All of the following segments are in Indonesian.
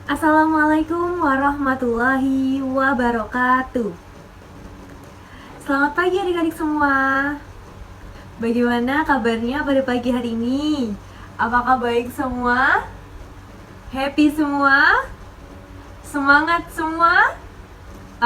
Assalamualaikum warahmatullahi wabarakatuh. Selamat pagi adik-adik semua. Bagaimana kabarnya pada pagi hari ini? Apakah baik semua? Happy semua? Semangat semua?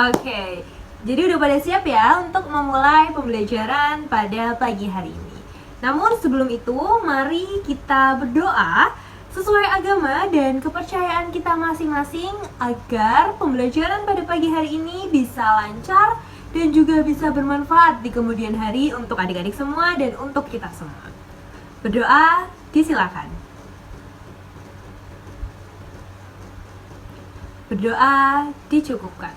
Oke, jadi udah pada siap ya untuk memulai pembelajaran pada pagi hari ini. Namun sebelum itu, mari kita berdoa sesuai agama dan kepercayaan kita masing-masing agar pembelajaran pada pagi hari ini bisa lancar dan juga bisa bermanfaat di kemudian hari untuk adik-adik semua dan untuk kita semua. Berdoa disilakan. Berdoa dicukupkan.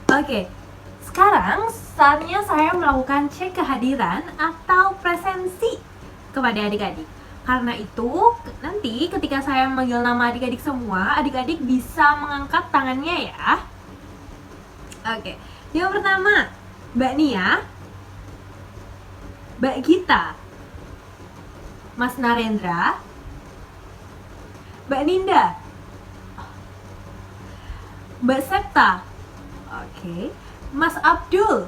Oke, sekarang saatnya saya melakukan cek kehadiran atau presensi kepada adik-adik. Karena itu, nanti ketika saya memanggil nama adik-adik semua, adik-adik bisa mengangkat tangannya ya. Oke, yang pertama, Mbak Nia, Mbak Gita, Mas Narendra, Mbak Ninda, Mbak Septa, oke, Mas Abdul,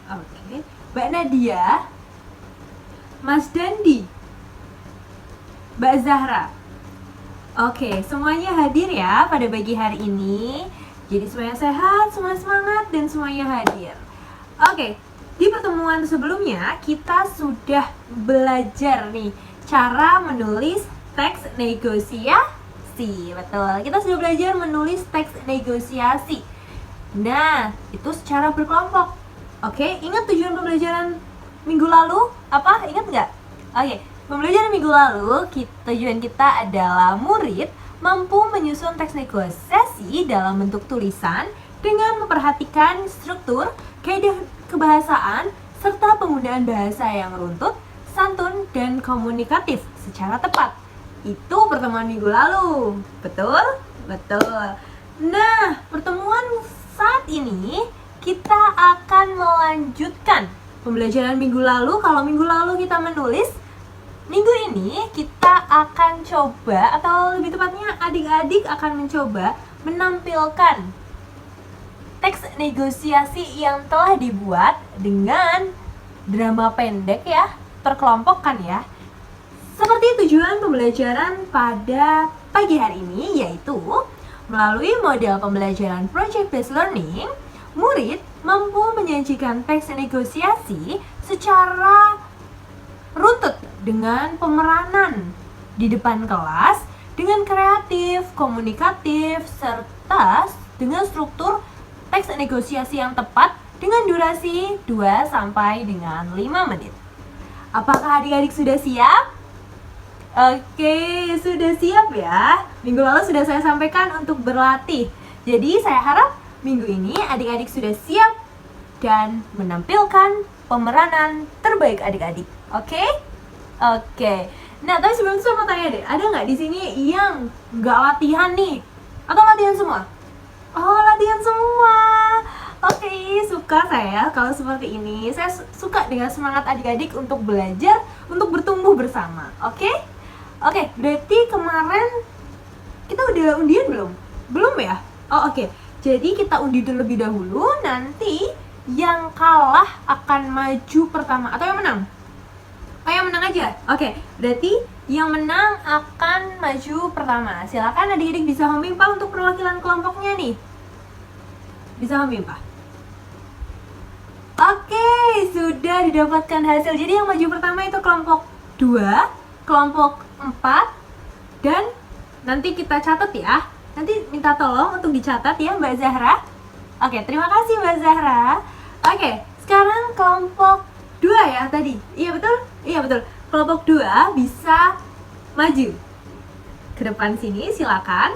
oke, Mbak Nadia, Mas Dandi, Mbak Zahra. Oke, semuanya hadir ya pada pagi hari ini. Jadi semuanya sehat, semuanya semangat, dan semuanya hadir. Oke, di pertemuan sebelumnya kita sudah belajar nih cara menulis teks negosiasi. Betul, kita sudah belajar menulis teks negosiasi. Nah, itu secara berkelompok. Oke, ingat tujuan pembelajaran minggu lalu? Apa? Ingat nggak? Oke, pembelajaran minggu lalu, tujuan kita adalah murid mampu menyusun teks negosiasi dalam bentuk tulisan dengan memperhatikan struktur, kaidah kebahasaan, serta penggunaan bahasa yang runtut, santun, dan komunikatif secara tepat. Itu pertemuan minggu lalu. Betul? Betul. Nah, pertemuan saat ini kita akan melanjutkan pembelajaran minggu lalu. Kalau minggu lalu kita menulis, minggu ini kita akan coba, atau lebih tepatnya adik-adik akan mencoba menampilkan teks negosiasi yang telah dibuat dengan drama pendek ya, terkelompokkan ya. Seperti tujuan pembelajaran pada pagi hari ini, yaitu melalui model pembelajaran Project Based Learning, murid mampu menyajikan teks negosiasi secara runtut dengan pemeranan di depan kelas dengan kreatif, komunikatif, serta dengan struktur teks negosiasi yang tepat dengan durasi 2 sampai dengan 5 menit. Apakah adik-adik sudah siap? Oke, sudah siap ya. Minggu lalu sudah saya sampaikan untuk berlatih. Jadi saya harap minggu ini adik-adik sudah siap dan menampilkan pemeranan terbaik adik-adik. Oke? Oke. Nah, tapi sebelum itu saya mau tanya deh, ada nggak di sini yang nggak latihan nih? Atau latihan semua? Oh, latihan semua. Oke, suka saya kalau seperti ini. Saya suka dengan semangat adik-adik untuk belajar, untuk bertumbuh bersama. Oke? Oke, berarti kemarin kita udah undian belum? Belum ya? Oh, oke. Jadi kita undi terlebih dahulu, nanti yang kalah akan maju pertama. Atau yang menang? Oh, yang menang aja? Oke, berarti yang menang akan maju pertama. Silakan adik-adik bisa memimpah untuk perwakilan kelompoknya nih. Bisa memimpah. Oke, sudah didapatkan hasil. Jadi yang maju pertama itu kelompok 2, kelompok 4, dan nanti kita catat ya. Nanti minta tolong untuk dicatat ya Mbak Zahra. Oke, terima kasih Mbak Zahra. Oke, sekarang kelompok 2 ya tadi. Iya betul? Iya betul. Kelompok 2 bisa maju ke depan sini, silakan.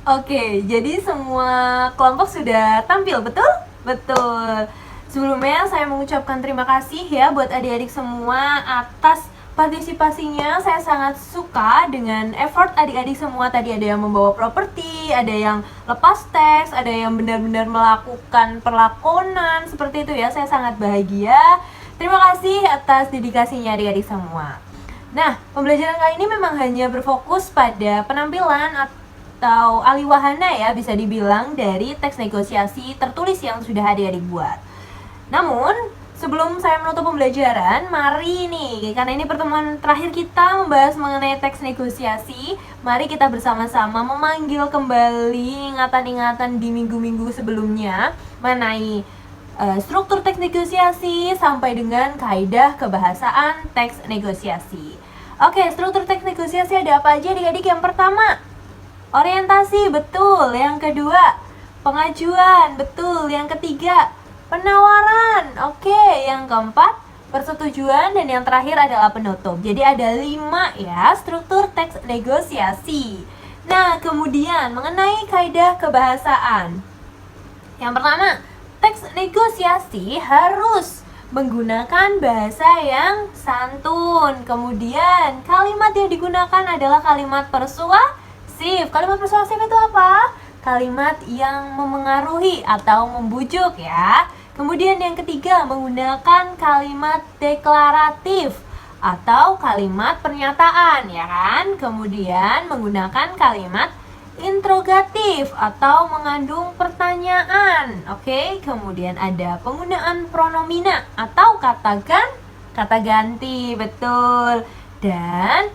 Oke, jadi semua kelompok sudah tampil, betul? Betul. Sebelumnya saya mengucapkan terima kasih ya buat adik-adik semua atas partisipasinya. Saya sangat suka dengan effort adik-adik semua. Tadi ada yang membawa properti, ada yang lepas teks, ada yang benar-benar melakukan perlakonan, seperti itu ya. Saya sangat bahagia. Terima kasih atas dedikasinya adik-adik semua. Nah, pembelajaran kali ini memang hanya berfokus pada penampilan atau aliwahana ya, bisa dibilang dari teks negosiasi tertulis yang sudah adik-adik buat. Namun, sebelum saya menutup pembelajaran, mari nih, karena ini pertemuan terakhir kita membahas mengenai teks negosiasi, mari kita bersama-sama memanggil kembali ingatan-ingatan di minggu-minggu sebelumnya mengenai struktur teks negosiasi sampai dengan kaidah kebahasaan teks negosiasi. Oke, struktur teks negosiasi ada apa aja adik-adik? Yang pertama, orientasi, betul. Yang kedua, pengajuan, betul. Yang ketiga, penawaran, oke. Yang keempat, persetujuan. Dan yang terakhir adalah penutup. Jadi ada 5 ya struktur teks negosiasi. Nah, kemudian mengenai kaidah kebahasaan. Yang pertama, teks negosiasi harus menggunakan bahasa yang santun. Kemudian kalimat yang digunakan adalah kalimat persuasif. Kalimat persuasif itu apa? Kalimat yang memengaruhi atau membujuk ya. Kemudian yang ketiga, menggunakan kalimat deklaratif atau kalimat pernyataan ya kan. Kemudian menggunakan kalimat interrogatif atau mengandung pertanyaan. Oke, kemudian ada penggunaan pronomina atau kata ganti, betul. Dan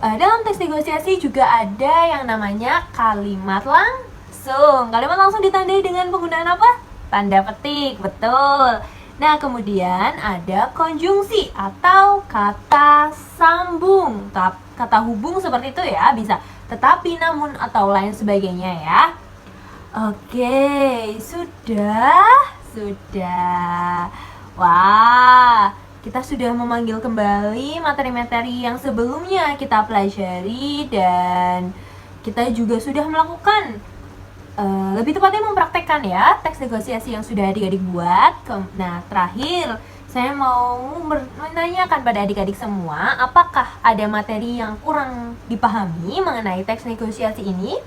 dalam teks negosiasi juga ada yang namanya kalimat langsung. Kalimat langsung ditandai dengan penggunaan apa? Tanda petik, betul. Nah, kemudian ada konjungsi atau kata sambung. Kata hubung seperti itu ya, bisa tetapi, namun, atau lain sebagainya ya. Oke, sudah. Wah, kita sudah memanggil kembali materi-materi yang sebelumnya kita pelajari dan kita juga sudah melakukan lebih tepatnya mempraktekkan ya teks negosiasi yang sudah adik-adik buat. Nah, terakhir saya mau menanyakan pada adik-adik semua, apakah ada materi yang kurang dipahami mengenai teks negosiasi ini?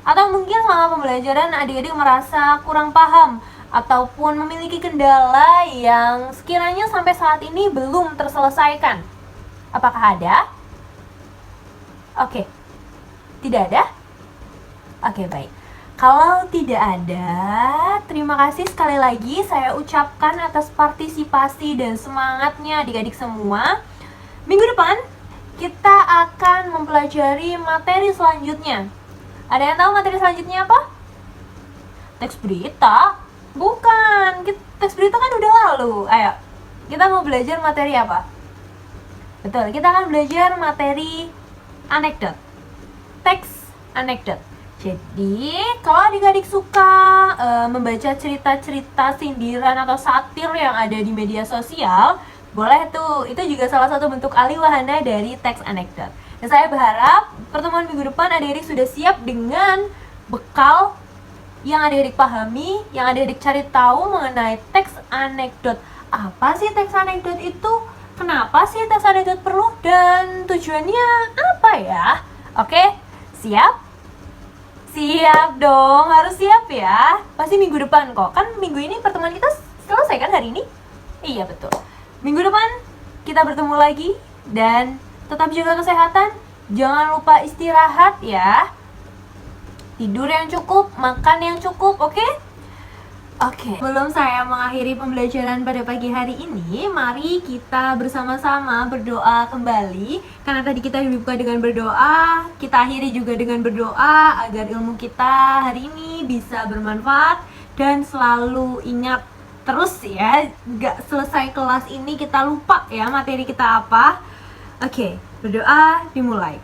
Atau mungkin selama pembelajaran adik-adik merasa kurang paham ataupun memiliki kendala yang sekiranya sampai saat ini belum terselesaikan? Apakah ada? Oke, tidak ada? Oke, baik. Kalau tidak ada, terima kasih sekali lagi saya ucapkan atas partisipasi dan semangatnya adik-adik semua. Minggu depan kita akan mempelajari materi selanjutnya. Ada yang tahu materi selanjutnya apa? Teks berita? Bukan, teks berita kan udah lalu. Ayo, kita mau belajar materi apa? Betul, kita akan belajar materi anekdot. Teks anekdot. Jadi, kalau adik-adik suka membaca cerita-cerita sindiran atau satir yang ada di media sosial, boleh tuh. Itu juga salah satu bentuk aliwahana dari teks anekdot. Dan saya berharap pertemuan minggu depan adik-adik sudah siap dengan bekal yang adik-adik pahami, yang adik-adik cari tahu mengenai teks anekdot. Apa sih teks anekdot itu? Kenapa sih teks anekdot perlu? Dan tujuannya apa ya? Oke, siap? Siap dong, harus siap ya. Pasti minggu depan kok. Kan minggu ini pertemuan kita selesai kan hari ini? Iya, betul. Minggu depan kita bertemu lagi. Dan tetap jaga kesehatan. Jangan lupa istirahat ya. Tidur yang cukup, makan yang cukup, oke? Oke, sebelum saya mengakhiri pembelajaran pada pagi hari ini, mari kita bersama-sama berdoa kembali. Karena tadi kita dibuka dengan berdoa, kita akhiri juga dengan berdoa agar ilmu kita hari ini bisa bermanfaat dan selalu ingat terus ya, gak selesai kelas ini kita lupa ya materi kita apa. Oke, berdoa dimulai.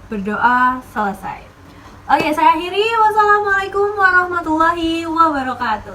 Berdoa selesai. Oke, saya akhiri. Wassalamualaikum warahmatullahi wabarakatuh.